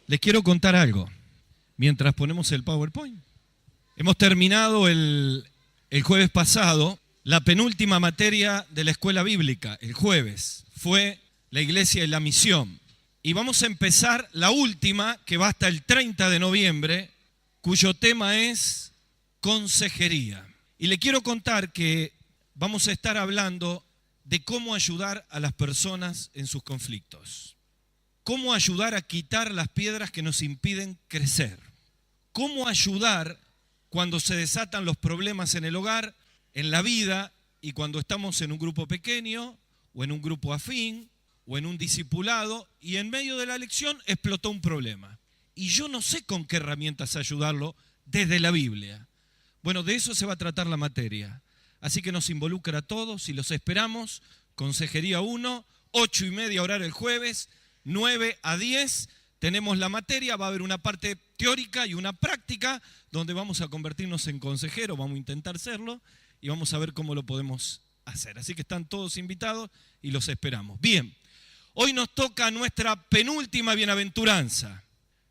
Les quiero contar algo mientras ponemos el PowerPoint. Hemos terminado el jueves pasado la penúltima materia de la escuela bíblica. El jueves fue la iglesia y la misión. Y vamos a empezar la última, que va hasta el 30 de noviembre, cuyo tema es consejería. Y le quiero contar que vamos a estar hablando de cómo ayudar a las personas en sus conflictos. Cómo ayudar a quitar las piedras que nos impiden crecer. Cómo ayudar cuando se desatan los problemas en el hogar, en la vida, y cuando estamos en un grupo pequeño, o en un grupo afín, o en un discipulado, y en medio de la lección explotó un problema. Y yo no sé con qué herramientas ayudarlo desde la Biblia. Bueno, de eso se va a tratar la materia. Así que nos involucra a todos y los esperamos. Consejería 1, 8:30 horario el jueves, 9 a 10 tenemos la materia, va a haber una parte teórica y una práctica donde vamos a convertirnos en consejeros, vamos a intentar serlo y vamos a ver cómo lo podemos hacer. Así que están todos invitados y los esperamos. Bien, hoy nos toca nuestra penúltima bienaventuranza.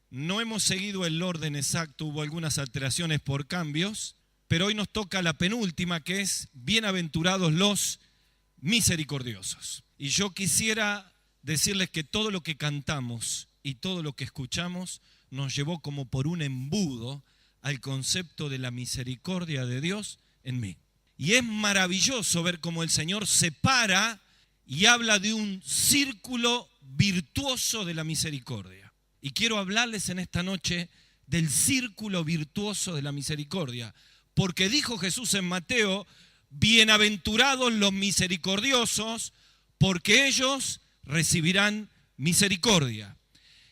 No hemos seguido el orden exacto, hubo algunas alteraciones por cambios, pero hoy nos toca la penúltima, que es bienaventurados los misericordiosos. Y yo quisiera decirles que todo lo que cantamos y todo lo que escuchamos nos llevó como por un embudo al concepto de la misericordia de Dios en mí. Y es maravilloso ver cómo el Señor separa y habla de un círculo virtuoso de la misericordia. Y quiero hablarles en esta noche del círculo virtuoso de la misericordia, porque dijo Jesús en Mateo: bienaventurados los misericordiosos, porque ellos recibirán misericordia.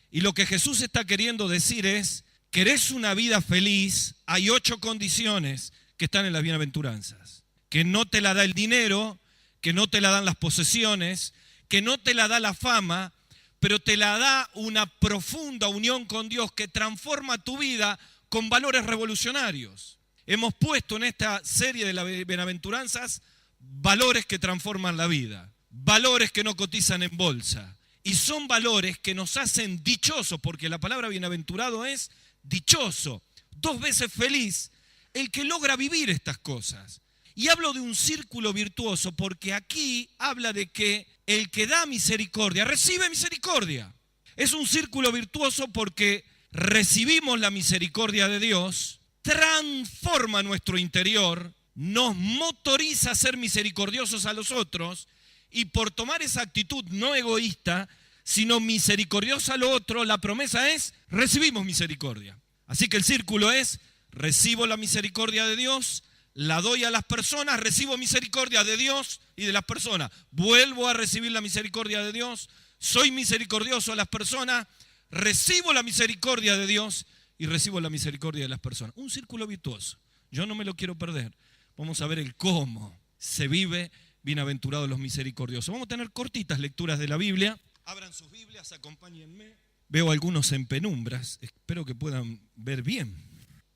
Y lo que Jesús está queriendo decir es: ¿querés una vida feliz? Hay 8 condiciones que están en las bienaventuranzas. Que no te la da el dinero, que no te la dan las posesiones, que no te la da la fama, pero te la da una profunda unión con Dios que transforma tu vida con valores revolucionarios. Hemos puesto en esta serie de las bienaventuranzas valores que transforman la vida, valores que no cotizan en bolsa. Y son valores que nos hacen dichosos, porque la palabra bienaventurado es dichoso, 2 veces feliz, el que logra vivir estas cosas. Y hablo de un círculo virtuoso porque aquí habla de que el que da misericordia recibe misericordia. Es un círculo virtuoso porque recibimos la misericordia de Dios, transforma nuestro interior, nos motoriza a ser misericordiosos a los otros, y por tomar esa actitud no egoísta, sino misericordiosa a lo otro, la promesa es: recibimos misericordia. Así que el círculo es: recibo la misericordia de Dios, la doy a las personas, recibo misericordia de Dios y de las personas, vuelvo a recibir la misericordia de Dios, soy misericordioso a las personas, recibo la misericordia de Dios y recibo la misericordia de las personas. Un círculo virtuoso. Yo no me lo quiero perder. Vamos a ver el cómo se vive bienaventurados los misericordiosos. Vamos a tener cortitas lecturas de la Biblia. Abran sus Biblias, acompáñenme. Veo algunos en penumbras, espero que puedan ver bien.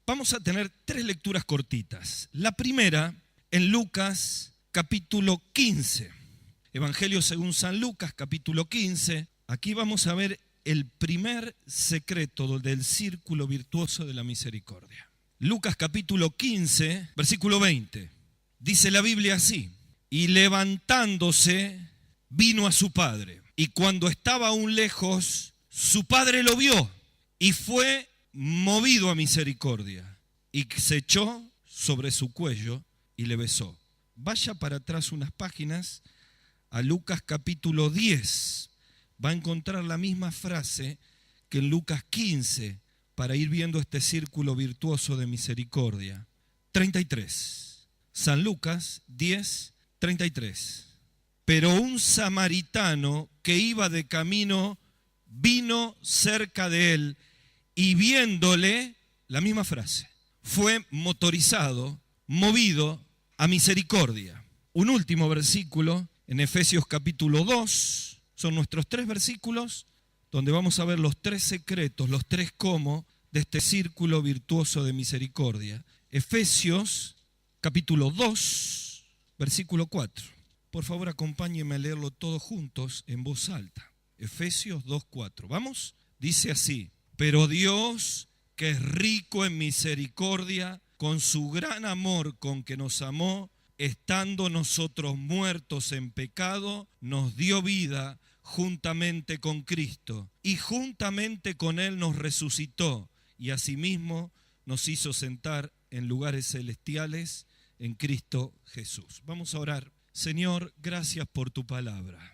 Vamos a tener 3 lecturas cortitas. La primera en Lucas capítulo 15. Evangelio según San Lucas capítulo 15. Aquí vamos a ver el primer secreto del círculo virtuoso de la misericordia. Lucas capítulo 15, versículo 20. Dice la Biblia así: y levantándose vino a su padre, y cuando estaba aún lejos, su padre lo vio y fue movido a misericordia, y se echó sobre su cuello y le besó. Vaya para atrás unas páginas a Lucas capítulo 10. Va a encontrar la misma frase que en Lucas 15 para ir viendo este círculo virtuoso de misericordia. 33. San Lucas 10, 33. Pero un samaritano que iba de camino vino cerca de él y viéndole, la misma frase, fue motorizado, movido a misericordia. Un último versículo en Efesios capítulo 2, son nuestros 3 versículos donde vamos a ver los 3 secretos, los 3 cómo de este círculo virtuoso de misericordia. Efesios capítulo 2, versículo 4. Por favor, acompáñenme a leerlo todos juntos en voz alta. Efesios 2:4. ¿Vamos? Dice así: Pero Dios, que es rico en misericordia, con su gran amor con que nos amó, estando nosotros muertos en pecado, nos dio vida juntamente con Cristo, y juntamente con Él nos resucitó, y asimismo nos hizo sentar en lugares celestiales en Cristo Jesús. Vamos a orar. Señor, gracias por tu palabra.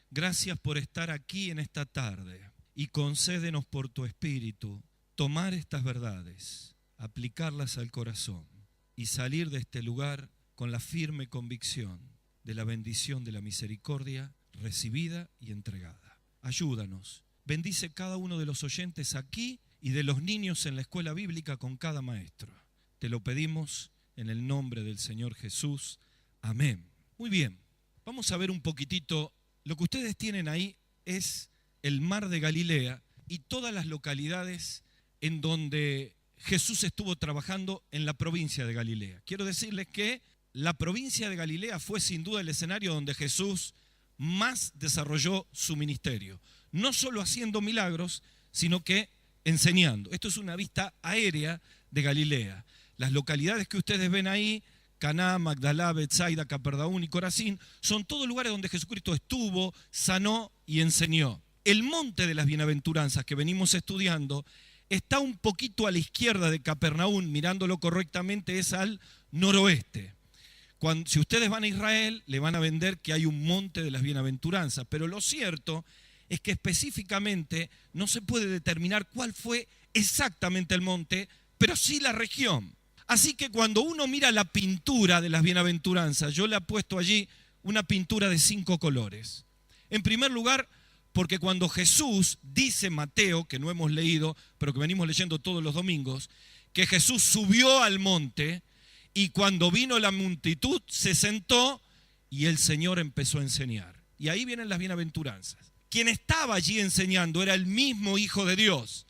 Gracias por estar aquí en esta tarde, y concédenos por tu Espíritu tomar estas verdades, aplicarlas al corazón y salir de este lugar con la firme convicción de la bendición de la misericordia recibida y entregada. Ayúdanos, bendice cada uno de los oyentes aquí y de los niños en la escuela bíblica con cada maestro. Te lo pedimos en el nombre del Señor Jesús. Amén. Muy bien, vamos a ver un poquitito. Lo que ustedes tienen ahí es el mar de Galilea y todas las localidades en donde Jesús estuvo trabajando en la provincia de Galilea. Quiero decirles que la provincia de Galilea fue sin duda el escenario donde Jesús más desarrolló su ministerio. No solo haciendo milagros, sino que enseñando. Esto es una vista aérea de Galilea. Las localidades que ustedes ven ahí, Caná, Magdalá, Betsaida, Capernaum y Corazín, son todos lugares donde Jesucristo estuvo, sanó y enseñó. El monte de las bienaventuranzas que venimos estudiando está un poquito a la izquierda de Capernaum, mirándolo correctamente es al noroeste. Si ustedes van a Israel, le van a vender que hay un monte de las bienaventuranzas, pero lo cierto es que específicamente no se puede determinar cuál fue exactamente el monte, pero sí la región. Así que cuando uno mira la pintura de las bienaventuranzas, yo le he puesto allí una pintura de 5 colores. En primer lugar, porque cuando Jesús, dice Mateo, que no hemos leído, pero que venimos leyendo todos los domingos, que Jesús subió al monte y cuando vino la multitud se sentó y el Señor empezó a enseñar. Y ahí vienen las bienaventuranzas. Quien estaba allí enseñando era el mismo Hijo de Dios,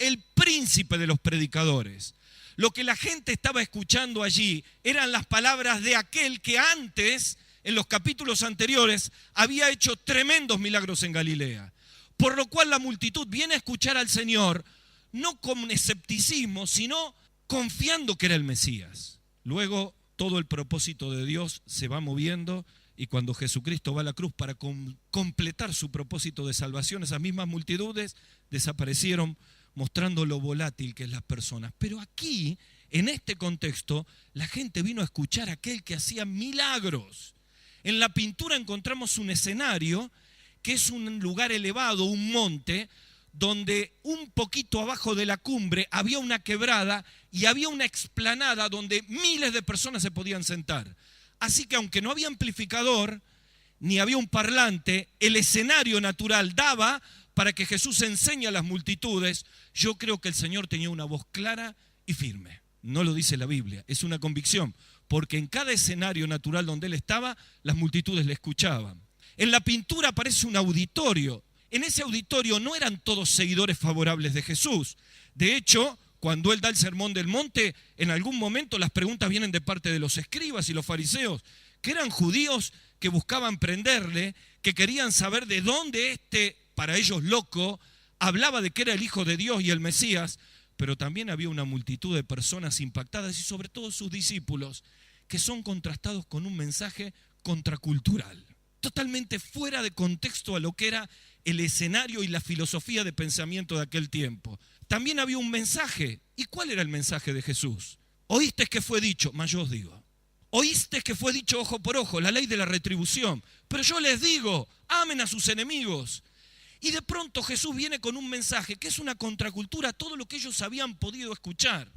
el príncipe de los predicadores. Lo que la gente estaba escuchando allí eran las palabras de aquel que antes, en los capítulos anteriores, había hecho tremendos milagros en Galilea. Por lo cual la multitud viene a escuchar al Señor, no con escepticismo, sino confiando que era el Mesías. Luego todo el propósito de Dios se va moviendo y cuando Jesucristo va a la cruz para completar su propósito de salvación, esas mismas multitudes desaparecieron, mostrando lo volátil que es las personas. Pero aquí, en este contexto, la gente vino a escuchar a aquel que hacía milagros. En la pintura encontramos un escenario que es un lugar elevado, un monte, donde un poquito abajo de la cumbre había una quebrada y había una explanada donde miles de personas se podían sentar. Así que aunque no había amplificador, ni había un parlante, el escenario natural daba para que Jesús enseñe a las multitudes. Yo creo que el Señor tenía una voz clara y firme. No lo dice la Biblia, es una convicción, porque en cada escenario natural donde Él estaba, las multitudes le escuchaban. En la pintura aparece un auditorio. En ese auditorio no eran todos seguidores favorables de Jesús. De hecho, cuando Él da el sermón del monte, en algún momento las preguntas vienen de parte de los escribas y los fariseos, que eran judíos que buscaban prenderle, que querían saber de dónde para ellos loco, hablaba de que era el Hijo de Dios y el Mesías, pero también había una multitud de personas impactadas y sobre todo sus discípulos, que son contrastados con un mensaje contracultural, totalmente fuera de contexto a lo que era el escenario y la filosofía de pensamiento de aquel tiempo. También había un mensaje. ¿Y cuál era el mensaje de Jesús? Oíste que fue dicho, mas yo os digo. Oíste que fue dicho ojo por ojo, la ley de la retribución. Pero yo les digo, amen a sus enemigos. Y de pronto Jesús viene con un mensaje que es una contracultura a todo lo que ellos habían podido escuchar.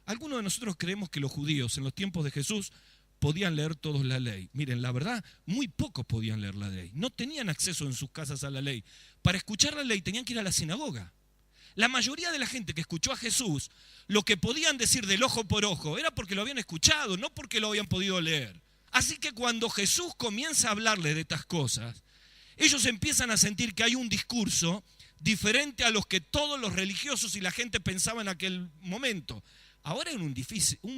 Algunos de nosotros creemos que los judíos en los tiempos de Jesús podían leer todos la ley. Miren, la verdad, muy pocos podían leer la ley. No tenían acceso en sus casas a la ley. Para escuchar la ley tenían que ir a la sinagoga. La mayoría de la gente que escuchó a Jesús, lo que podían decir del ojo por ojo era porque lo habían escuchado, no porque lo habían podido leer. Así que cuando Jesús comienza a hablarles de estas cosas, ellos empiezan a sentir que hay un discurso diferente a los que todos los religiosos y la gente pensaba en aquel momento. Ahora era un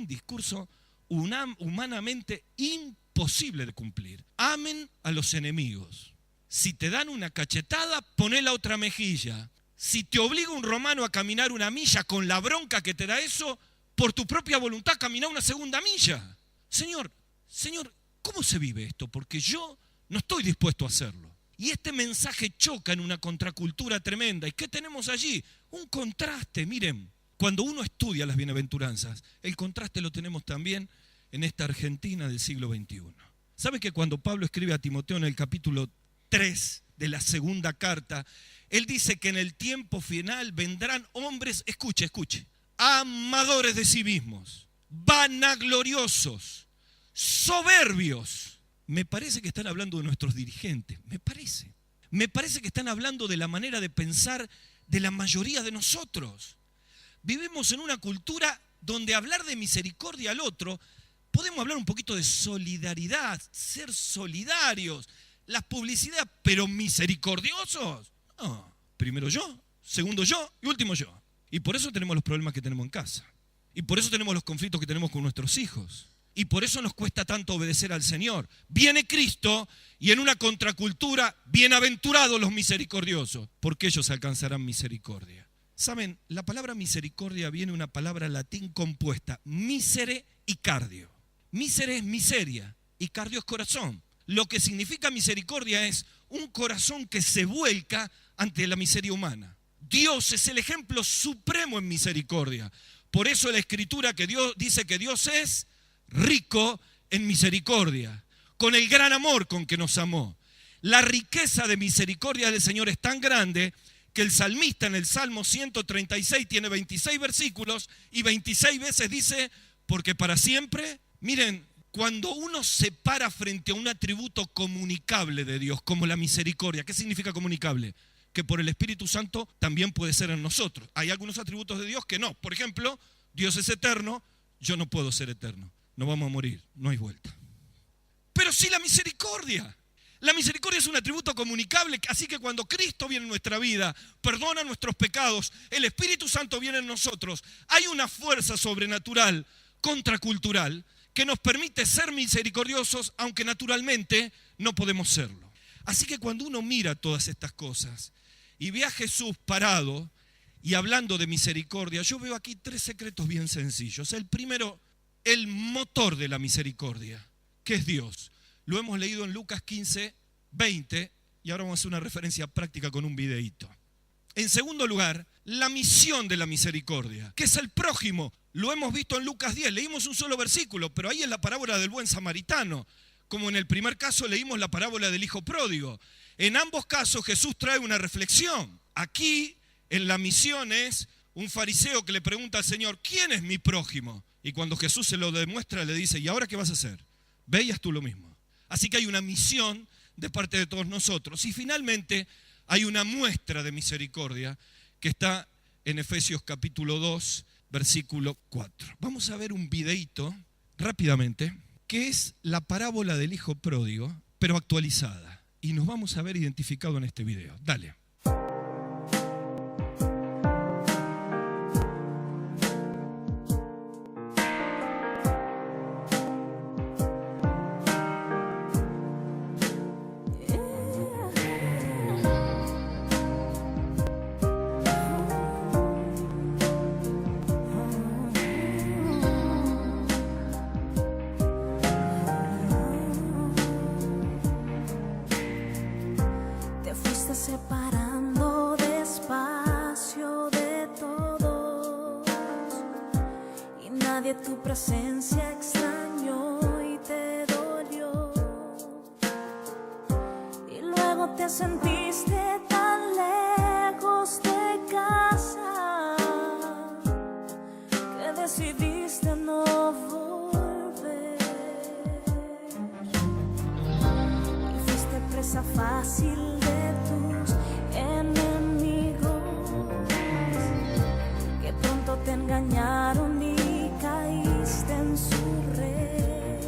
discurso humanamente imposible de cumplir. Amen a los enemigos. Si te dan una cachetada, poné la otra mejilla. Si te obliga un romano a caminar una milla con la bronca que te da eso, por tu propia voluntad camina una segunda milla. Señor, ¿cómo se vive esto? Porque yo no estoy dispuesto a hacerlo. Y este mensaje choca en una contracultura tremenda. ¿Y qué tenemos allí? Un contraste. Miren, cuando uno estudia las bienaventuranzas, el contraste lo tenemos también en esta Argentina del siglo XXI. ¿Sabe que cuando Pablo escribe a Timoteo en el capítulo 3 de la segunda carta, él dice que en el tiempo final vendrán hombres, escuche, amadores de sí mismos, vanagloriosos, soberbios? Me parece que están hablando de nuestros dirigentes, me parece que están hablando de la manera de pensar de la mayoría de nosotros. Vivimos en una cultura donde hablar de misericordia al otro, podemos hablar un poquito de solidaridad, ser solidarios, las publicidades, pero misericordiosos. No, primero yo, segundo yo y último yo. Y por eso tenemos los problemas que tenemos en casa. Y por eso tenemos los conflictos que tenemos con nuestros hijos. Y por eso nos cuesta tanto obedecer al Señor. Viene Cristo y en una contracultura, bienaventurados los misericordiosos, porque ellos alcanzarán misericordia. Saben, la palabra misericordia viene de una palabra latín compuesta, misere y cardio. Misere es miseria y cardio es corazón. Lo que significa misericordia es un corazón que se vuelca ante la miseria humana. Dios es el ejemplo supremo en misericordia. Por eso la Escritura que Dios dice que Dios es rico en misericordia, con el gran amor con que nos amó. La riqueza de misericordia del Señor es tan grande que el salmista en el Salmo 136 tiene 26 versículos y 26 veces dice, porque para siempre. Miren, cuando uno se para frente a un atributo comunicable de Dios, como la misericordia, ¿qué significa comunicable? Que por el Espíritu Santo también puede ser en nosotros. Hay algunos atributos de Dios que no. Por ejemplo, Dios es eterno, yo no puedo ser eterno. No vamos a morir, no hay vuelta. Pero sí la misericordia. La misericordia es un atributo comunicable, así que cuando Cristo viene en nuestra vida, perdona nuestros pecados, el Espíritu Santo viene en nosotros, hay una fuerza sobrenatural, contracultural, que nos permite ser misericordiosos, aunque naturalmente no podemos serlo. Así que cuando uno mira todas estas cosas y ve a Jesús parado y hablando de misericordia, yo veo aquí 3 secretos bien sencillos. El primero, el motor de la misericordia, que es Dios. Lo hemos leído en Lucas 15, 20 y ahora vamos a hacer una referencia práctica con un videíto. En segundo lugar, la misión de la misericordia, que es el prójimo. Lo hemos visto en Lucas 10, leímos un solo versículo, pero ahí es la parábola del buen samaritano. Como en el primer caso leímos la parábola del hijo pródigo. En ambos casos Jesús trae una reflexión. Aquí en la misión es un fariseo que le pregunta al Señor, ¿quién es mi prójimo? Y cuando Jesús se lo demuestra le dice, ¿y ahora qué vas a hacer? Ve y haz tú lo mismo. Así que hay una misión de parte de todos nosotros. Y finalmente hay una muestra de misericordia que está en Efesios capítulo 2, versículo 4. Vamos a ver un videíto rápidamente, que es la parábola del hijo pródigo, pero actualizada. Y nos vamos a ver identificado en este video. Dale. Separando despacio de todos y nadie tu presencia extrañó y te dolió y luego te sentiste tan lejos de casa que decidiste no volver y fuiste presa fácil de tus enemigos que pronto te engañaron y caíste en su red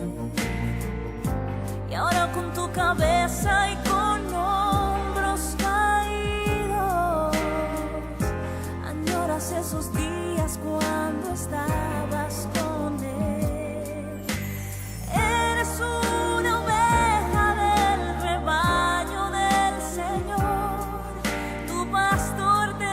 y ahora con tu cabeza y con hombros caídos añoras esos días cuando estabas con él. Eres una oveja del rebaño del Señor, tu pastor te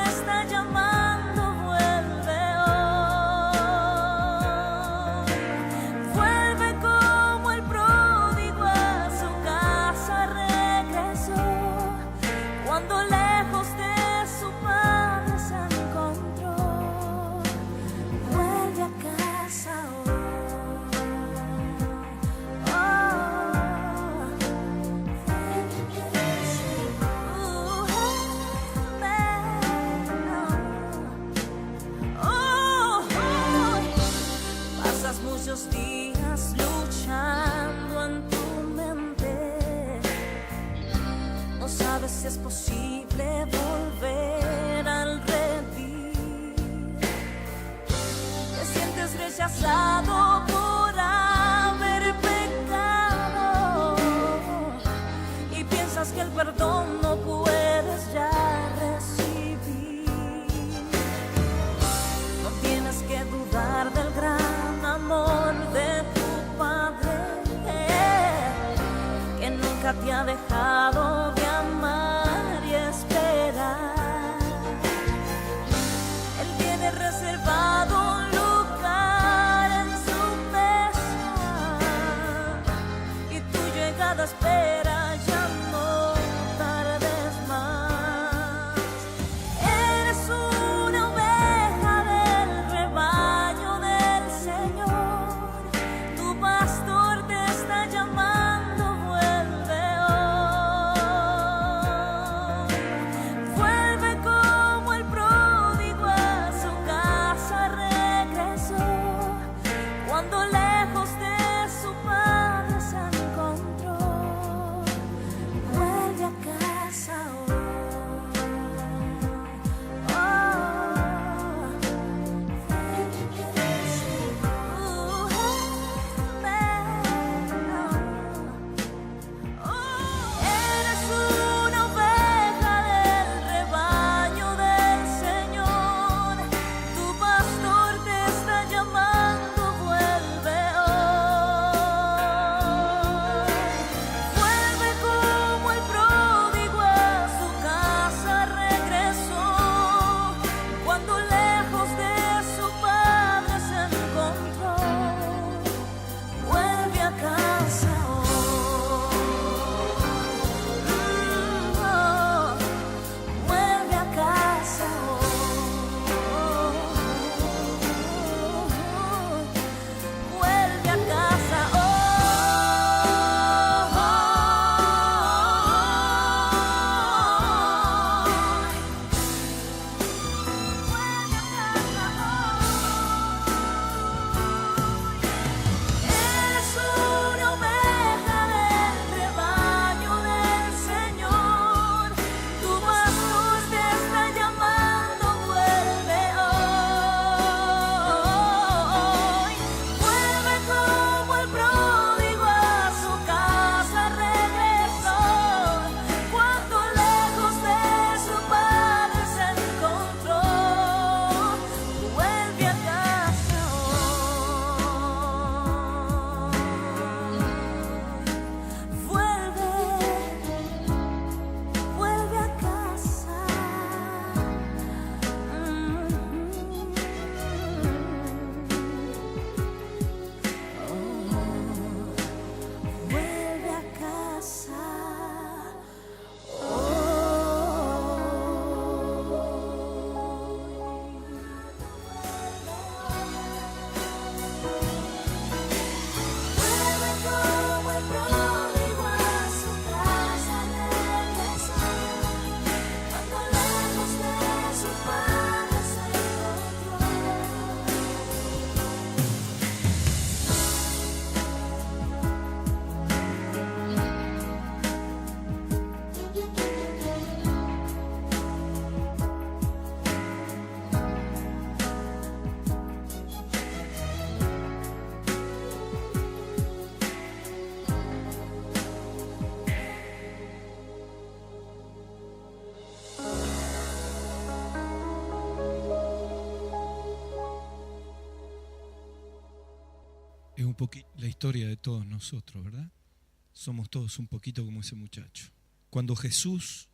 un poquito la historia de todos nosotros, ¿verdad? Somos todos un poquito como ese muchacho. Cuando Jesús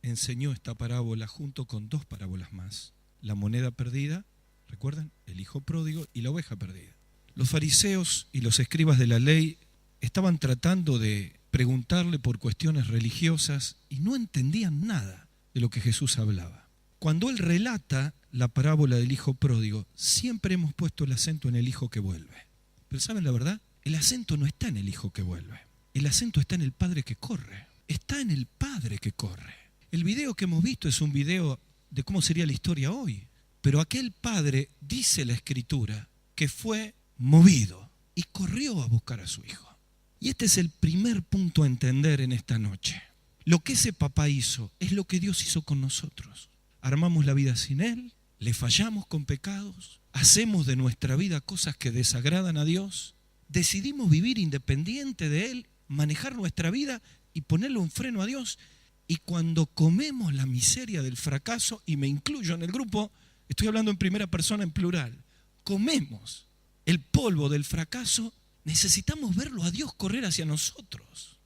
enseñó esta parábola junto con dos parábolas más, la moneda perdida, ¿recuerdan? El hijo pródigo y la oveja perdida. Los fariseos y los escribas de la ley estaban tratando de preguntarle por cuestiones religiosas y no entendían nada de lo que Jesús hablaba. Cuando él relata la parábola del hijo pródigo, siempre hemos puesto el acento en el hijo que vuelve. Pero ¿saben la verdad? El acento no está en el hijo que vuelve. El acento está en el padre que corre. Está en el padre que corre. El video que hemos visto es un video de cómo sería la historia hoy. Pero aquel padre, dice la Escritura, que fue movido y corrió a buscar a su hijo. Y este es el primer punto a entender en esta noche. Lo que ese papá hizo es lo que Dios hizo con nosotros. Armamos la vida sin Él, le fallamos con pecados, hacemos de nuestra vida cosas que desagradan a Dios, decidimos vivir independiente de Él, manejar nuestra vida y ponerle un freno a Dios. Y cuando comemos la miseria del fracaso, y me incluyo en el grupo, estoy hablando en primera persona en plural, comemos el polvo del fracaso, necesitamos verlo a Dios correr hacia nosotros.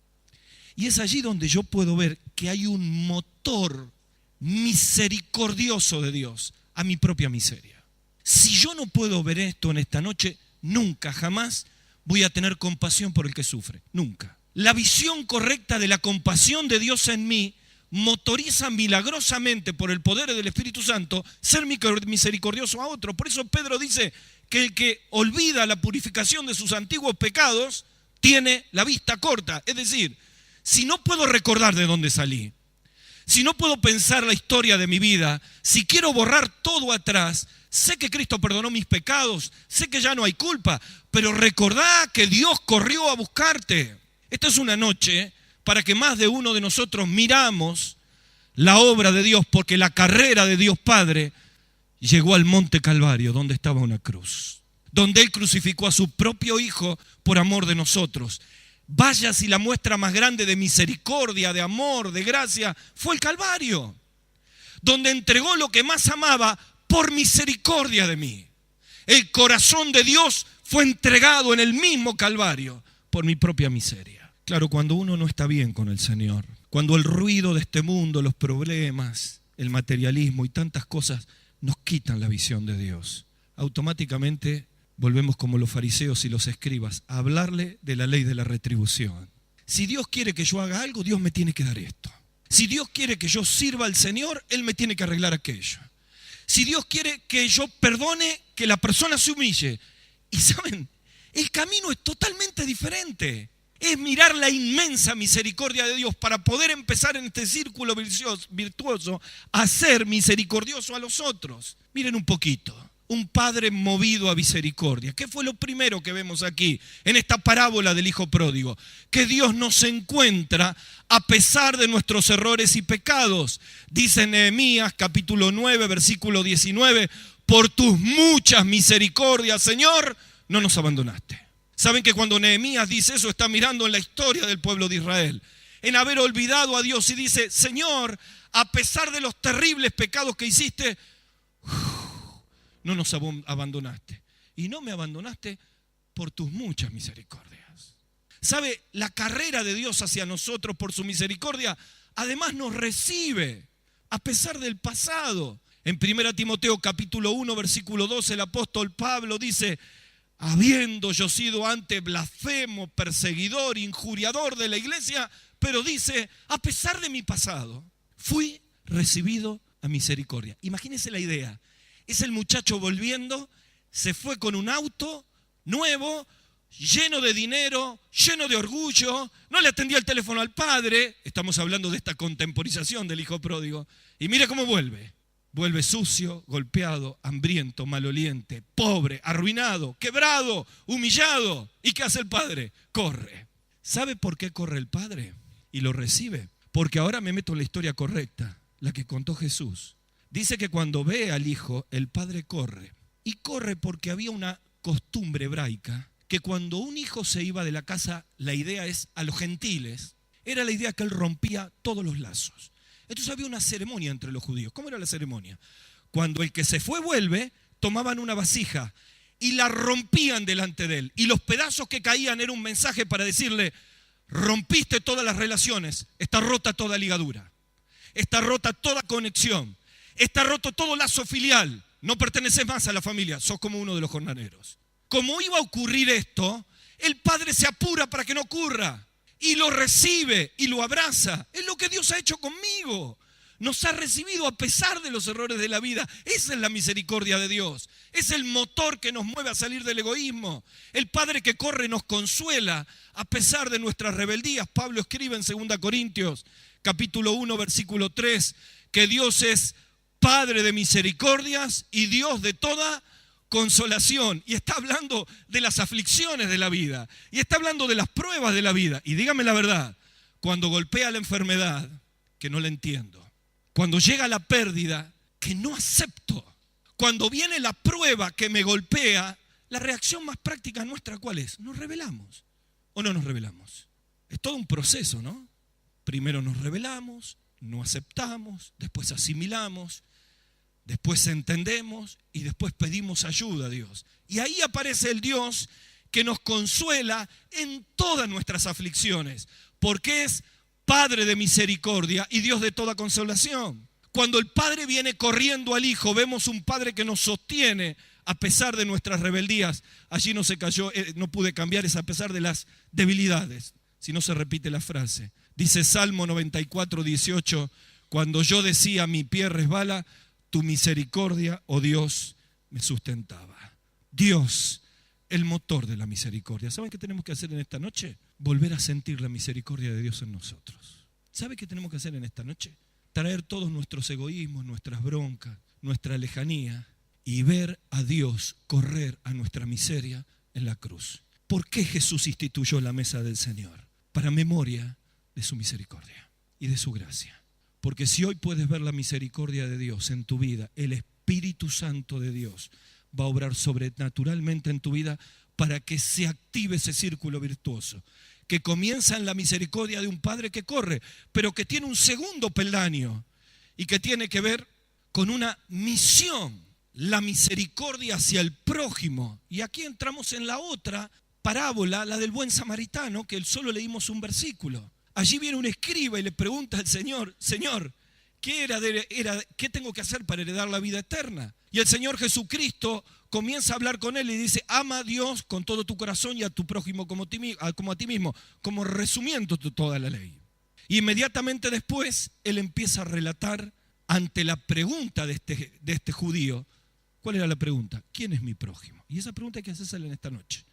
Y es allí donde yo puedo ver que hay un motor misericordioso de Dios a mi propia miseria. Si yo no puedo ver esto en esta noche, nunca, jamás voy a tener compasión por el que sufre. Nunca. La visión correcta de la compasión de Dios en mí motoriza milagrosamente por el poder del Espíritu Santo ser misericordioso a otro. Por eso Pedro dice que el que olvida la purificación de sus antiguos pecados tiene la vista corta. Es decir, si no puedo recordar de dónde salí, si no puedo pensar la historia de mi vida, si quiero borrar todo atrás, sé que Cristo perdonó mis pecados, sé que ya no hay culpa, pero recordá que Dios corrió a buscarte. Esta es una noche para que más de uno de nosotros miramos la obra de Dios, porque la carrera de Dios Padre llegó al monte Calvario, donde estaba una cruz, donde Él crucificó a su propio Hijo por amor de nosotros. Vaya si la muestra más grande de misericordia, de amor, de gracia, fue el Calvario, donde entregó lo que más amaba por misericordia de mí. El corazón de Dios fue entregado en el mismo Calvario por mi propia miseria. Claro, cuando uno no está bien con el Señor, cuando el ruido de este mundo, los problemas, el materialismo y tantas cosas nos quitan la visión de Dios, automáticamente volvemos como los fariseos y los escribas a hablarle de la ley de la retribución. Si Dios quiere que yo haga algo, Dios me tiene que dar esto. Si Dios quiere que yo sirva al Señor, Él me tiene que arreglar aquello. Si Dios quiere que yo perdone, que la persona se humille. Y ¿saben? El camino es totalmente diferente. Es mirar la inmensa misericordia de Dios para poder empezar en este círculo virtuoso a ser misericordioso a los otros. Miren un poquito. Un padre movido a misericordia. ¿Qué fue lo primero que vemos aquí en esta parábola del hijo pródigo? Que Dios nos encuentra a pesar de nuestros errores y pecados. Dice Nehemías capítulo 9 versículo 19, por tus muchas misericordias, Señor, no nos abandonaste. Saben que cuando Nehemías dice eso, está mirando en la historia del pueblo de Israel, en haber olvidado a Dios, y dice, Señor, a pesar de los terribles pecados que hiciste, no nos abandonaste. Y no me abandonaste por tus muchas misericordias. ¿Sabe? La carrera de Dios hacia nosotros por su misericordia, además nos recibe a pesar del pasado. En 1 Timoteo capítulo 1 versículo 12 el apóstol Pablo dice, habiendo yo sido antes blasfemo, perseguidor, injuriador de la iglesia, pero dice, a pesar de mi pasado, fui recibido a misericordia. Imagínense la idea. Es el muchacho volviendo, se fue con un auto nuevo, lleno de dinero, lleno de orgullo, no le atendía el teléfono al padre, estamos hablando de esta contemporización del hijo pródigo, y mira cómo vuelve. Vuelve sucio, golpeado, hambriento, maloliente, pobre, arruinado, quebrado, humillado. ¿Y qué hace el padre? Corre. ¿Sabe por qué corre el padre? Y lo recibe. Porque ahora me meto en la historia correcta, la que contó Jesús. Dice que cuando ve al hijo, el padre corre. Y corre porque había una costumbre hebraica, que cuando un hijo se iba de la casa, la idea es a los gentiles, era la idea que él rompía todos los lazos. Entonces había una ceremonia entre los judíos. ¿Cómo era la ceremonia? Cuando el que se fue vuelve, tomaban una vasija, y la rompían delante de él. Y los pedazos que caían era un mensaje para decirle, rompiste todas las relaciones, está rota toda ligadura, está rota toda conexión, está roto todo lazo filial, no perteneces más a la familia, sos como uno de los jornaleros. Como iba a ocurrir esto, el padre se apura para que no ocurra y lo recibe y lo abraza. Es lo que Dios ha hecho conmigo. Nos ha recibido a pesar de los errores de la vida. Esa es la misericordia de Dios. Es el motor que nos mueve a salir del egoísmo. El Padre que corre nos consuela a pesar de nuestras rebeldías. Pablo escribe en 2 Corintios, capítulo 1, versículo 3, que Dios es Padre de misericordias y Dios de toda consolación. Y está hablando de las aflicciones de la vida. Y está hablando de las pruebas de la vida. Y dígame la verdad, cuando golpea la enfermedad, que no la entiendo. Cuando llega la pérdida, que no acepto. Cuando viene la prueba que me golpea, la reacción más práctica nuestra, ¿cuál es? Nos rebelamos o no nos rebelamos. Es todo un proceso, ¿no? Primero nos rebelamos, no aceptamos, después asimilamos, después entendemos y después pedimos ayuda a Dios. Y ahí aparece el Dios que nos consuela en todas nuestras aflicciones, porque es Padre de misericordia y Dios de toda consolación. Cuando el Padre viene corriendo al Hijo, vemos un Padre que nos sostiene a pesar de nuestras rebeldías. Allí no se cayó, no pude cambiar, es a pesar de las debilidades. Si no se repite la frase. Dice Salmo 94, 18, cuando yo decía mi pie resbala, tu misericordia, oh Dios, me sustentaba. Dios, el motor de la misericordia. ¿Saben qué tenemos que hacer en esta noche? Volver a sentir la misericordia de Dios en nosotros. ¿Sabe qué tenemos que hacer en esta noche? Traer todos nuestros egoísmos, nuestras broncas, nuestra lejanía y ver a Dios correr a nuestra miseria en la cruz. ¿Por qué Jesús instituyó la mesa del Señor? Para memoria de su misericordia y de su gracia. Porque si hoy puedes ver la misericordia de Dios en tu vida, el Espíritu Santo de Dios va a obrar sobrenaturalmente en tu vida para que se active ese círculo virtuoso, que comienza en la misericordia de un padre que corre, pero que tiene un segundo peldaño y que tiene que ver con una misión, la misericordia hacia el prójimo. Y aquí entramos en la otra parábola, la del buen samaritano, que solo leímos un versículo. Allí viene un escriba y le pregunta al Señor, Señor, ¿qué tengo que hacer para heredar la vida eterna? Y el Señor Jesucristo comienza a hablar con él y dice, ama a Dios con todo tu corazón y a tu prójimo como a ti mismo, como resumiendo toda la ley. Y inmediatamente después, él empieza a relatar ante la pregunta de este judío. ¿Cuál era la pregunta? ¿Quién es mi prójimo? Y esa pregunta hay que hacérsela en esta noche.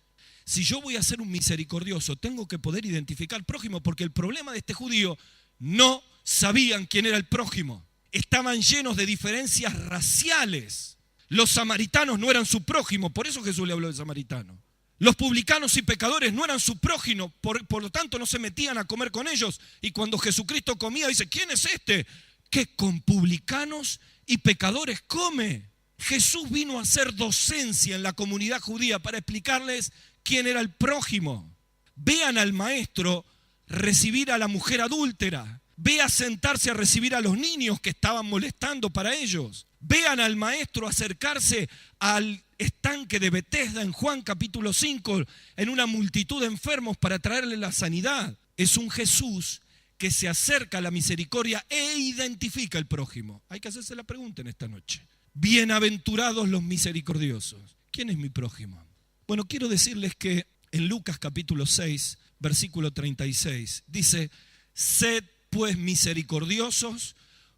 Si yo voy a ser un misericordioso, tengo que poder identificar prójimo, porque el problema de este judío, no sabían quién era el prójimo. Estaban llenos de diferencias raciales. Los samaritanos no eran su prójimo, por eso Jesús le habló de samaritano. Los publicanos y pecadores no eran su prójimo, por lo tanto no se metían a comer con ellos. Y cuando Jesucristo comía, dice, ¿quién es este que con publicanos y pecadores come? Jesús vino a hacer docencia en la comunidad judía para explicarles quién era el prójimo. Vean al maestro recibir a la mujer adúltera. Vea sentarse a recibir a los niños que estaban molestando para ellos. Vean al maestro acercarse al estanque de Betesda en Juan capítulo 5 en una multitud de enfermos para traerle la sanidad. Es un Jesús que se acerca a la misericordia e identifica al prójimo. Hay que hacerse la pregunta en esta noche. Bienaventurados los misericordiosos. ¿Quién es mi prójimo? Bueno, quiero decirles que en Lucas capítulo 6, versículo 36, dice, sed pues misericordiosos,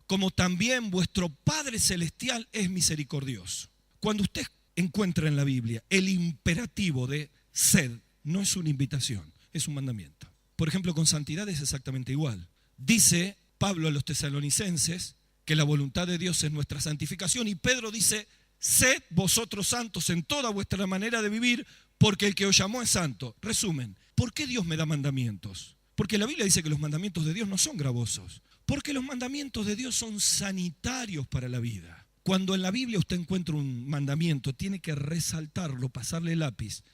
como también vuestro Padre Celestial es misericordioso. Cuando usted encuentra en la Biblia el imperativo de sed, no es una invitación, es un mandamiento. Por ejemplo, con santidad es exactamente igual. Dice Pablo a los tesalonicenses que la voluntad de Dios es nuestra santificación, y Pedro dice, sed vosotros santos en toda vuestra manera de vivir, porque el que os llamó es santo. Resumen, ¿por qué Dios me da mandamientos? Porque la Biblia dice que los mandamientos de Dios no son gravosos. Porque los mandamientos de Dios son sanitarios para la vida. Cuando en la Biblia usted encuentra un mandamiento, tiene que resaltarlo, pasarle lápiz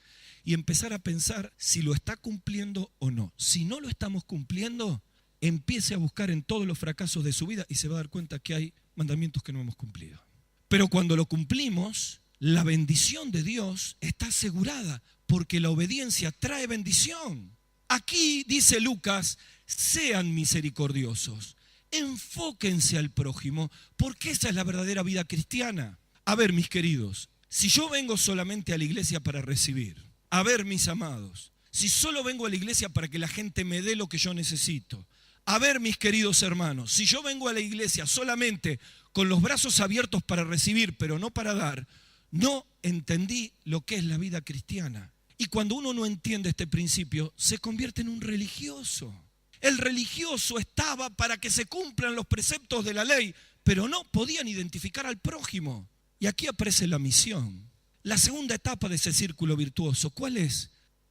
y empezar a pensar si lo está cumpliendo o no. Si no lo estamos cumpliendo, empiece a buscar en todos los fracasos de su vida y se va a dar cuenta que hay mandamientos que no hemos cumplido. Pero cuando lo cumplimos, La bendición de Dios está asegurada porque la obediencia trae bendición. Aquí dice Lucas, sean misericordiosos, enfóquense al prójimo, porque esa es la verdadera vida cristiana. A ver, mis queridos, si yo vengo solamente a la iglesia para recibir, a ver, mis amados, si solo vengo a la iglesia para que la gente me dé lo que yo necesito, a ver, mis queridos hermanos, si yo vengo a la iglesia solamente con los brazos abiertos para recibir, pero no para dar, no entendí lo que es la vida cristiana. Y cuando uno no entiende este principio, se convierte en un religioso. El religioso estaba para que se cumplan los preceptos de la ley, pero no podían identificar al prójimo. Y aquí aparece la misión. La segunda etapa de ese círculo virtuoso, ¿cuál es?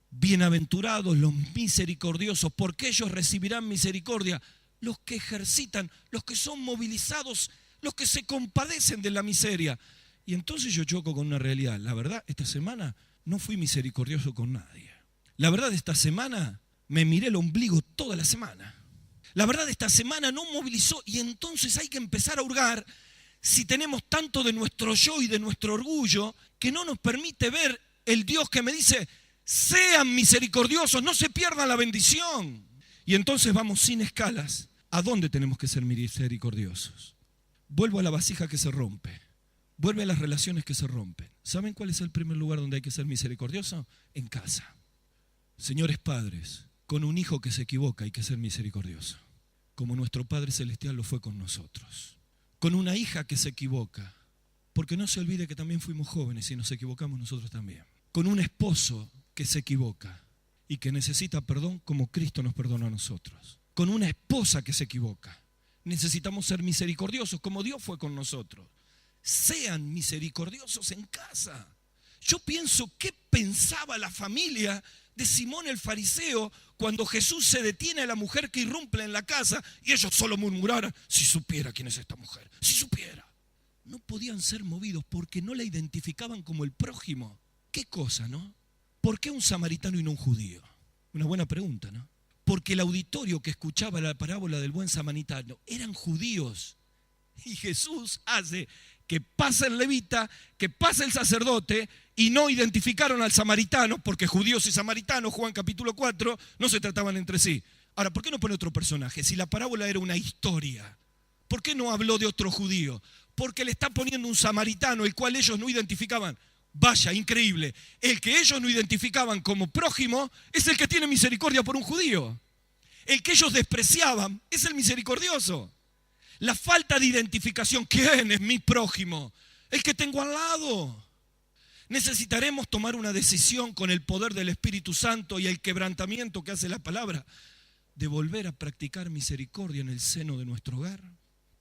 Bienaventurados los misericordiosos, porque ellos recibirán misericordia. Los que ejercitan, los que son movilizados, los que se compadecen de la miseria. Y entonces yo choco con una realidad. La verdad, esta semana no fui misericordioso con nadie. La verdad, esta semana me miré el ombligo toda la semana. La verdad, esta semana no movilizó. Y entonces hay que empezar a hurgar si tenemos tanto de nuestro yo y de nuestro orgullo que no nos permite ver el Dios que me dice, sean misericordiosos, no se pierdan la bendición. Y entonces vamos sin escalas. ¿A dónde tenemos que ser misericordiosos? Vuelvo a la vasija que se rompe. Vuelve a las relaciones que se rompen. ¿Saben cuál es el primer lugar donde hay que ser misericordioso? En casa. Señores padres, con un hijo que se equivoca hay que ser misericordioso, como nuestro Padre Celestial lo fue con nosotros. Con una hija que se equivoca, porque no se olvide que también fuimos jóvenes y nos equivocamos nosotros también. Con un esposo que se equivoca y que necesita perdón como Cristo nos perdonó a nosotros. Con una esposa que se equivoca. Necesitamos ser misericordiosos como Dios fue con nosotros. Sean misericordiosos en casa. Yo pienso, ¿qué pensaba la familia de Simón el fariseo cuando Jesús se detiene a la mujer que irrumpe en la casa y ellos solo murmuraran, si supiera quién es esta mujer, si supiera? No podían ser movidos porque no la identificaban como el prójimo. ¿Qué cosa, no? ¿Por qué un samaritano y no un judío? Una buena pregunta, ¿no? Porque el auditorio que escuchaba la parábola del buen samaritano eran judíos. Y Jesús hace que pasa el levita, que pasa el sacerdote y no identificaron al samaritano porque judíos y samaritanos, Juan capítulo 4, no se trataban entre sí. Ahora, ¿por qué no pone otro personaje? Si la parábola era una historia, ¿por qué no habló de otro judío? Porque le está poniendo un samaritano, el cual ellos no identificaban. Vaya, increíble. El que ellos no identificaban como prójimo es el que tiene misericordia por un judío. El que ellos despreciaban es el misericordioso. La falta de identificación, ¿quién es mi prójimo? El que tengo al lado. Necesitaremos tomar una decisión con el poder del Espíritu Santo y el quebrantamiento que hace la palabra de volver a practicar misericordia en el seno de nuestro hogar.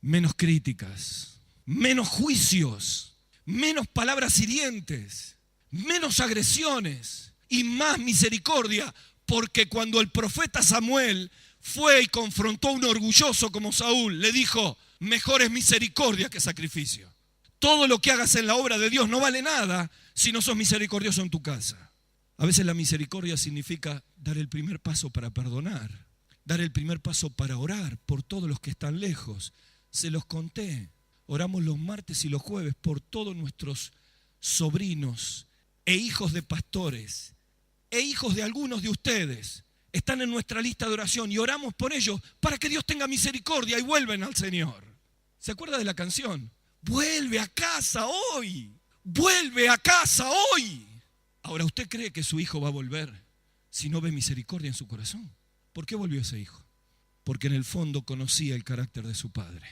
Menos críticas, menos juicios, menos palabras hirientes, menos agresiones y más misericordia, porque cuando el profeta Samuel fue y confrontó a un orgulloso como Saúl, le dijo, mejor es misericordia que sacrificio. Todo lo que hagas en la obra de Dios no vale nada si no sos misericordioso en tu casa. A veces la misericordia significa dar el primer paso para perdonar, dar el primer paso para orar por todos los que están lejos. Se los conté, oramos los martes y los jueves por todos nuestros sobrinos e hijos de pastores e hijos de algunos de ustedes. Están en nuestra lista de oración y oramos por ellos para que Dios tenga misericordia y vuelven al Señor. ¿Se acuerda de la canción? Vuelve a casa hoy, vuelve a casa hoy. Ahora, ¿usted cree que su hijo va a volver si no ve misericordia en su corazón? ¿Por qué volvió ese hijo? Porque en el fondo conocía el carácter de su padre.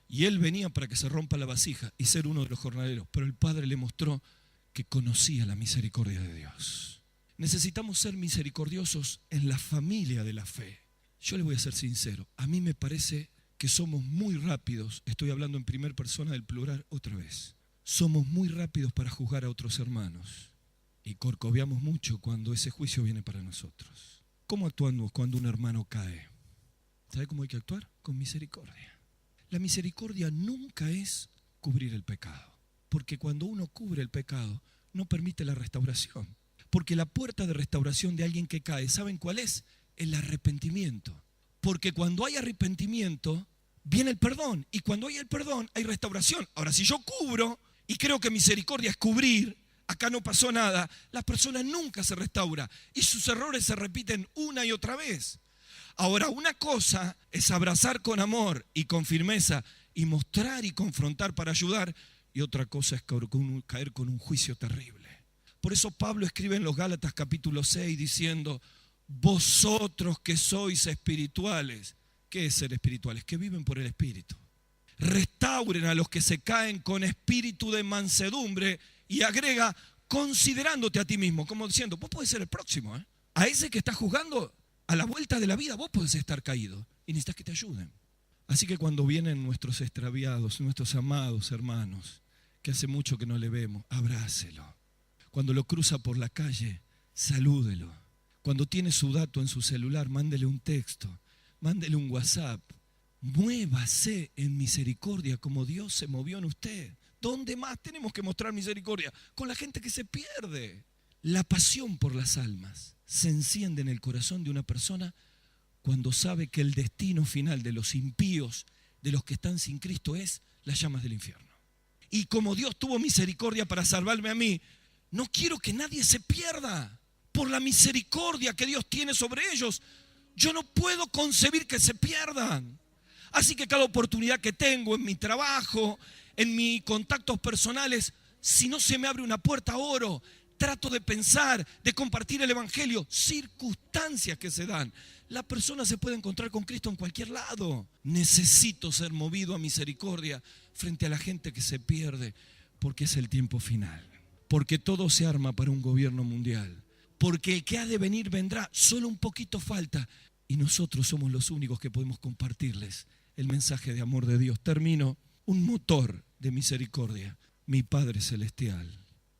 Y él venía para que se rompa la vasija y ser uno de los jornaleros, pero el padre le mostró que conocía la misericordia de Dios. Necesitamos ser misericordiosos en la familia de la fe. Yo le voy a ser sincero, a mí me parece que somos muy rápidos, estoy hablando en primera persona del plural otra vez, somos muy rápidos para juzgar a otros hermanos y corcoveamos mucho cuando ese juicio viene para nosotros. ¿Cómo actuamos cuando un hermano cae? ¿Sabe cómo hay que actuar? Con misericordia. La misericordia nunca es cubrir el pecado, porque cuando uno cubre el pecado no permite la restauración. Porque la puerta de restauración de alguien que cae, ¿saben cuál es? El arrepentimiento. Porque cuando hay arrepentimiento, viene el perdón. Y cuando hay el perdón, hay restauración. Ahora, si yo cubro y creo que misericordia es cubrir, acá no pasó nada, la persona nunca se restaura y sus errores se repiten una y otra vez. Ahora, una cosa es abrazar con amor y con firmeza y mostrar y confrontar para ayudar, y otra cosa es caer con un juicio terrible. Por eso Pablo escribe en los Gálatas capítulo 6 diciendo: vosotros que sois espirituales. ¿Qué es ser espirituales? Que viven por el Espíritu. Restauren a los que se caen con espíritu de mansedumbre, y agrega, considerándote a ti mismo, como diciendo, vos podés ser el próximo, ¿eh? A ese que está juzgando, a la vuelta de la vida, vos podés estar caído y necesitas que te ayuden. Así que cuando vienen nuestros extraviados, nuestros amados hermanos, que hace mucho que no le vemos, abrácelo. Cuando lo cruza por la calle, salúdelo. Cuando tiene su dato en su celular, mándele un texto, mándele un WhatsApp. Muévase en misericordia como Dios se movió en usted. ¿Dónde más tenemos que mostrar misericordia? Con la gente que se pierde. La pasión por las almas se enciende en el corazón de una persona cuando sabe que el destino final de los impíos, de los que están sin Cristo, es las llamas del infierno. Y como Dios tuvo misericordia para salvarme a mí, no quiero que nadie se pierda. Por la misericordia que Dios tiene sobre ellos, yo no puedo concebir que se pierdan. Así que cada oportunidad que tengo en mi trabajo, en mis contactos personales, si no se me abre una puerta, oro. Trato de pensar, de compartir el evangelio, circunstancias que se dan. La persona se puede encontrar con Cristo en cualquier lado. Necesito ser movido a misericordia frente a la gente que se pierde, porque es el tiempo final. Porque todo se arma para un gobierno mundial. Porque el que ha de venir vendrá, solo un poquito falta. Y nosotros somos los únicos que podemos compartirles el mensaje de amor de Dios. Termino, un motor de misericordia, mi Padre Celestial.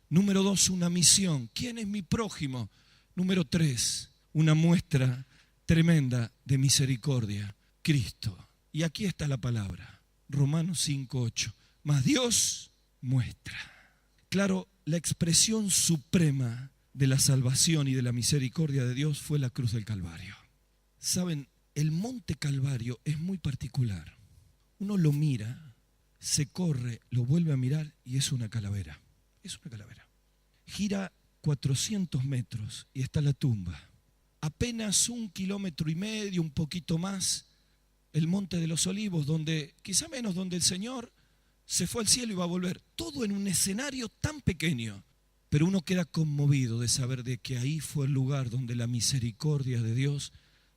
Número 2, una misión. ¿Quién es mi prójimo? Número 3, una muestra tremenda de misericordia, Cristo. Y aquí está la palabra, Romanos 5:8. Mas Dios muestra. Claro, la expresión suprema de la salvación y de la misericordia de Dios fue la cruz del Calvario. Saben, el monte Calvario es muy particular. Uno lo mira, se corre, lo vuelve a mirar y es una calavera. Es una calavera. Gira 400 metros y está la tumba. Apenas 1,5 kilómetros, un poquito más, el Monte de los Olivos, donde, quizá menos, donde el Señor se fue al cielo y va a volver. Todo en un escenario tan pequeño. Pero uno queda conmovido de saber de que ahí fue el lugar donde la misericordia de Dios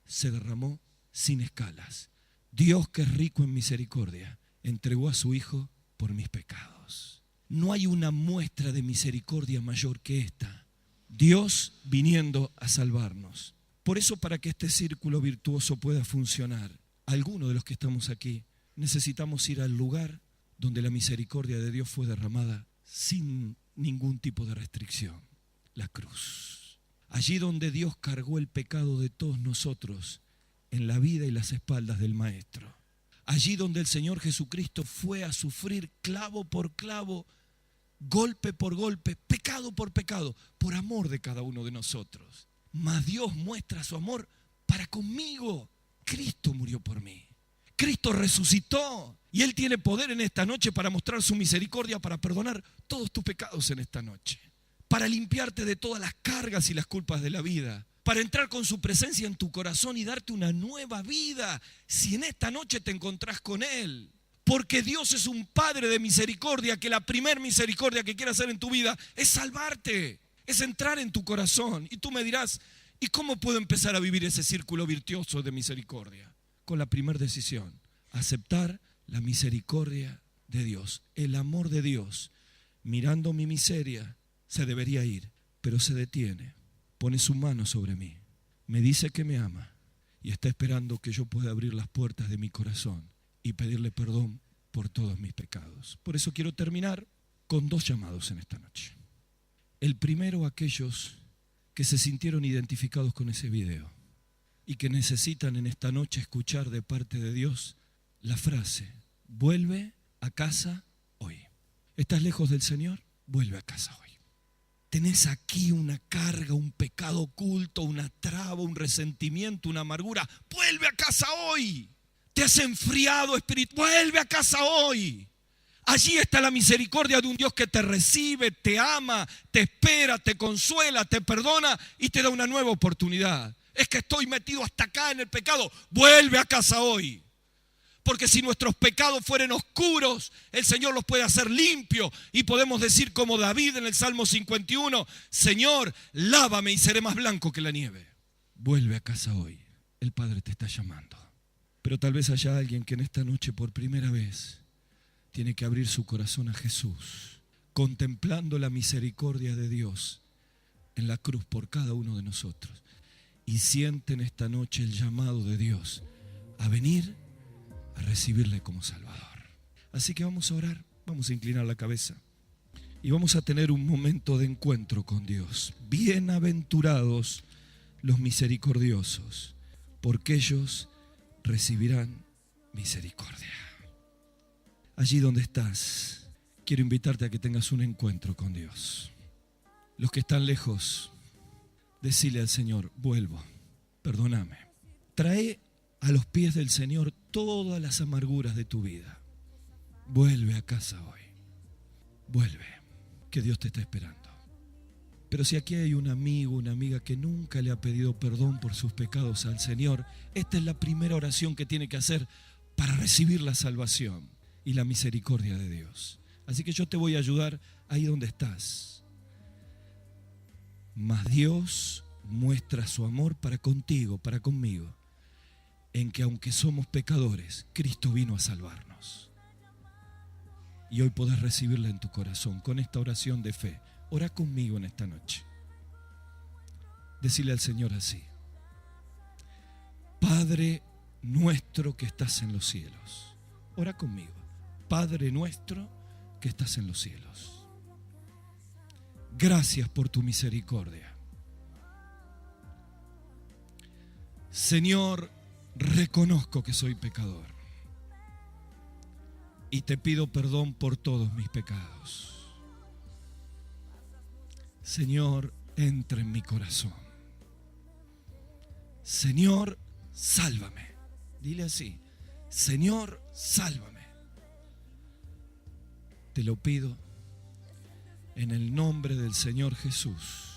se derramó sin escalas. Dios, que es rico en misericordia, entregó a su Hijo por mis pecados. No hay una muestra de misericordia mayor que esta. Dios viniendo a salvarnos. Por eso, para que este círculo virtuoso pueda funcionar, algunos de los que estamos aquí necesitamos ir al lugar donde la misericordia de Dios fue derramada sin ningún tipo de restricción, la cruz. Allí donde Dios cargó el pecado de todos nosotros en la vida y las espaldas del Maestro. Allí donde el Señor Jesucristo fue a sufrir clavo por clavo, golpe por golpe, pecado por pecado, por amor de cada uno de nosotros. Mas Dios muestra su amor para conmigo. Cristo murió por mí. Cristo resucitó y Él tiene poder en esta noche para mostrar su misericordia, para perdonar todos tus pecados en esta noche, para limpiarte de todas las cargas y las culpas de la vida, para entrar con su presencia en tu corazón y darte una nueva vida si en esta noche te encontrás con Él. Porque Dios es un Padre de misericordia, que la primer misericordia que quiere hacer en tu vida es salvarte, es entrar en tu corazón. Y tú me dirás, ¿y cómo puedo empezar a vivir ese círculo virtuoso de misericordia? Con la primera decisión, aceptar la misericordia de Dios. El amor de Dios, mirando mi miseria, se debería ir, pero se detiene, pone su mano sobre mí, me dice que me ama y está esperando que yo pueda abrir las puertas de mi corazón y pedirle perdón por todos mis pecados. Por eso quiero terminar con 2 llamados en esta noche. El primero, aquellos que se sintieron identificados con ese video y que necesitan en esta noche escuchar de parte de Dios la frase: vuelve a casa hoy. ¿Estás lejos del Señor? Vuelve a casa hoy. Tenés aquí una carga, un pecado oculto, una traba, un resentimiento, una amargura. Vuelve a casa hoy. Te has enfriado espiritual. Vuelve a casa hoy. Allí está la misericordia de un Dios que te recibe, te ama, te espera, te consuela, te perdona y te da una nueva oportunidad. Es que estoy metido hasta acá en el pecado. Vuelve a casa hoy. Porque si nuestros pecados fueren oscuros, el Señor los puede hacer limpios. Y podemos decir como David en el Salmo 51, Señor, lávame y seré más blanco que la nieve. Vuelve a casa hoy. El Padre te está llamando. Pero tal vez haya alguien que en esta noche por primera vez tiene que abrir su corazón a Jesús, contemplando la misericordia de Dios en la cruz por cada uno de nosotros. Y sienten esta noche el llamado de Dios a venir a recibirle como Salvador. Así que vamos a orar, vamos a inclinar la cabeza y vamos a tener un momento de encuentro con Dios. Bienaventurados los misericordiosos, porque ellos recibirán misericordia. Allí donde estás, quiero invitarte a que tengas un encuentro con Dios. Los que están lejos, decile al Señor, vuelvo, perdóname. Trae a los pies del Señor todas las amarguras de tu vida. Vuelve a casa hoy. Vuelve, que Dios te está esperando. Pero si aquí hay un amigo, una amiga que nunca le ha pedido perdón por sus pecados al Señor, esta es la primera oración que tiene que hacer para recibir la salvación y la misericordia de Dios. Así que yo te voy a ayudar ahí donde estás. Mas Dios muestra su amor para contigo, para conmigo, en que aunque somos pecadores, Cristo vino a salvarnos. Y hoy podés recibirla en tu corazón con esta oración de fe. Ora conmigo en esta noche. Decile al Señor así: Padre nuestro que estás en los cielos. Ora conmigo. Padre nuestro que estás en los cielos. Gracias por tu misericordia. Señor, reconozco que soy pecador y te pido perdón por todos mis pecados. Señor, entra en mi corazón. Señor, sálvame. Dile así: Señor, sálvame. Te lo pido en el nombre del Señor Jesús.